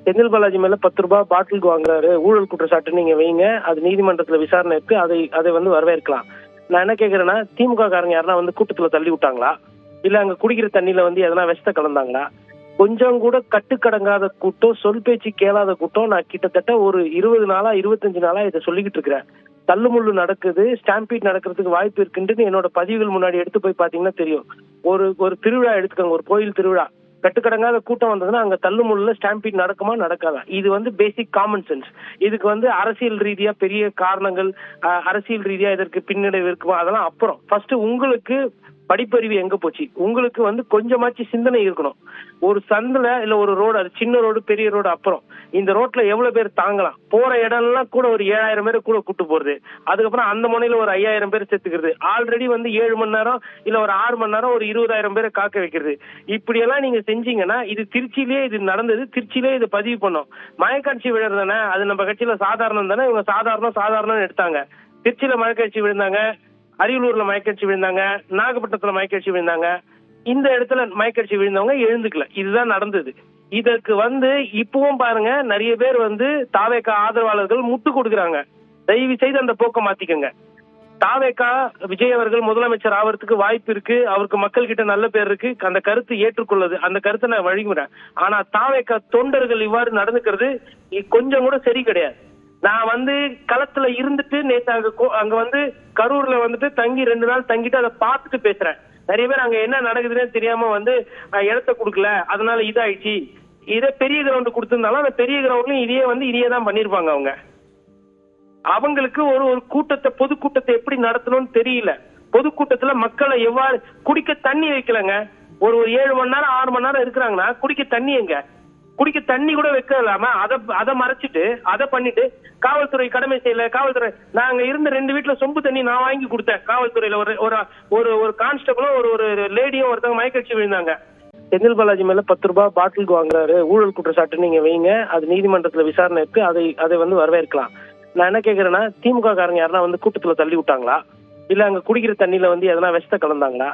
செந்தில் பாலாஜி மேல 10 ரூபாய் பாட்டிலுக்கு வாங்குறாரு, ஊழல் குற்றச்சாட்டு நீங்க வைங்க, அது நீதிமன்றத்துல விசாரணை இருக்கு, அதை வரவேற்கலாம். நான் என்ன கேக்குறேன்னா, திமுக காரங்க யாருன்னா கூட்டத்துல தள்ளி விட்டாங்களா, இல்ல அங்க குடிக்கிற தண்ணியில எதனா விஷத்தை கலந்தாங்களா? கொஞ்சம் கூட கட்டுக்கடங்காத கூட்டம், சொல் பேச்சு கேளாத கூட்டம். நான் கிட்டத்தட்ட ஒரு 20 நாளா 25 நாளா இதை சொல்லிக்கிட்டு இருக்கிறேன். தள்ளுமுள்ளு நடக்குது, ஸ்டாம்பீட் நடக்கிறதுக்கு வாய்ப்பு இருக்குன்னு என்னோட பதிவுகள் முன்னாடி எடுத்து போய் பாத்தீங்கன்னா தெரியும். ஒரு திருவிழா எடுத்துக்கோங்க, ஒரு கோயில் திருவிழா. கட்டுக்கடங்காத கூட்டம் வந்ததுன்னா அங்க தள்ளுமுள்ள ஸ்டாம்பீட் நடக்குமா நடக்காதா? இது பேசிக் காமன் சென்ஸ். இதுக்கு அரசியல் ரீதியா பெரிய காரணங்கள், அரசியல் ரீதியா இதற்கு பின்னடைவு இருக்குமா, அதெல்லாம் அப்புறம். ஃபர்ஸ்ட் உங்களுக்கு படிப்பறிவு எங்க போச்சு? உங்களுக்கு கொஞ்சமாச்சு சிந்தனை இருக்கணும். ஒரு சந்தில இல்ல ஒரு ரோடு, அது சின்ன ரோடு பெரிய ரோடு, அப்புறம் இந்த ரோட்ல எவ்வளவு பேர் தாங்கலாம்? போற இடம்லாம் கூட ஒரு 7000 பேரை கூட கூட்டு போறது, அதுக்கப்புறம் அந்த முனையில ஒரு 5000 பேர் சேர்த்துக்கிறது, ஆல்ரெடி 7 மணி நேரம் இல்ல ஒரு 6 மணி நேரம் ஒரு 20,000 பேரை காக்க வைக்கிறது. இப்படி எல்லாம் நீங்க செஞ்சீங்கன்னா, இது திருச்சியிலேயே இது நடந்தது, திருச்சியிலேயே இது பதிவு பண்ணோம். மயக்காட்சி விழுறது தானே, அது நம்ம கட்சியில சாதாரணம் தானே, இவங்க சாதாரணம் எடுத்தாங்க. திருச்சியில மயக்காட்சி விழுந்தாங்க, அரியலூர்ல மயக்கடிச்சு விழுந்தாங்க, நாகப்பட்டினத்துல மயக்கடிச்சு விழுந்தாங்க. இந்த இடத்துல மயக்கடிச்சு விழுந்தவங்க எழுந்துக்கல. இதுதான் நடந்தது. இதற்கு இப்பவும் பாருங்க, நிறைய பேர் தாவேகா ஆதரவாளர்கள் முட்டு கொடுக்குறாங்க. தயவு செய்து அந்த போக்க மாத்திக்கங்க. தாவேகா விஜய் அவர்கள் முதலமைச்சர் ஆவறதுக்கு வாய்ப்பு இருக்கு, அவருக்கு மக்கள் கிட்ட நல்ல பேர் இருக்கு, அந்த கருத்து ஏற்றுக்கொள்ளது, அந்த கருத்தை நான் வழிமுறேன். ஆனா தாவேகா தொண்டர்கள் இவ்வாறு நடந்துக்கிறது கொஞ்சம் கூட சரி கிடையாது. நான் களத்துல இருந்துட்டு நேத்து அங்க கரூர்ல தங்கி 2 நாள் தங்கிட்டு அதை பார்த்துட்டு பேசுறேன். நிறைய பேர் அங்க என்ன நடக்குதுன்னு தெரியாம இடத்த கொடுக்கல, அதனால இதாயிடுச்சு. இதே பெரிய கிரவுண்ட் கொடுத்திருந்தாலும் அந்த பெரிய கிரவுண்ட்லயும் இதையே தான் பண்ணிருப்பாங்க. அவங்களுக்கு ஒரு கூட்டத்தை, பொதுக்கூட்டத்தை எப்படி நடத்தணும்னு தெரியல. பொதுக்கூட்டத்துல மக்களை எவ்வாறு குடிக்க தண்ணி வைக்கலங்க. ஒரு 7 மணி நேரம் 6 மணி நேரம் இருக்கிறாங்கன்னா குடிக்க தண்ணி எங்க? குடிக்க தண்ணி கூட வைக்க இல்லாம அதை மறைச்சிட்டு அதை பண்ணிட்டு காவல்துறை கடமை செய்யல. காவல்துறை, நாங்க இருந்த 2 வீட்டுல சொம்பு தண்ணி நான் வாங்கி கொடுத்தேன். காவல்துறையில ஒரு கான்ஸ்டபிளும் ஒரு லேடியும் ஒருத்தவங்க மயக்கடிச்சு விழுந்தாங்க. செந்தில் பாலாஜி மேல 10 ரூபாய் பாட்டிலுக்கு வாங்குறாரு, ஊழல் குற்றச்சாட்டு நீங்க வைங்க, அது நீதிமன்றத்துல விசாரணை இருக்கு, அதை வரவேற்கலாம். நான் என்ன கேக்குறேன்னா, திமுக காரங்க யாருன்னா கூட்டத்துல தள்ளி விட்டாங்களா, இல்ல அங்க குடிக்கிற தண்ணியில எதனா விஷத்தை கலந்தாங்களா?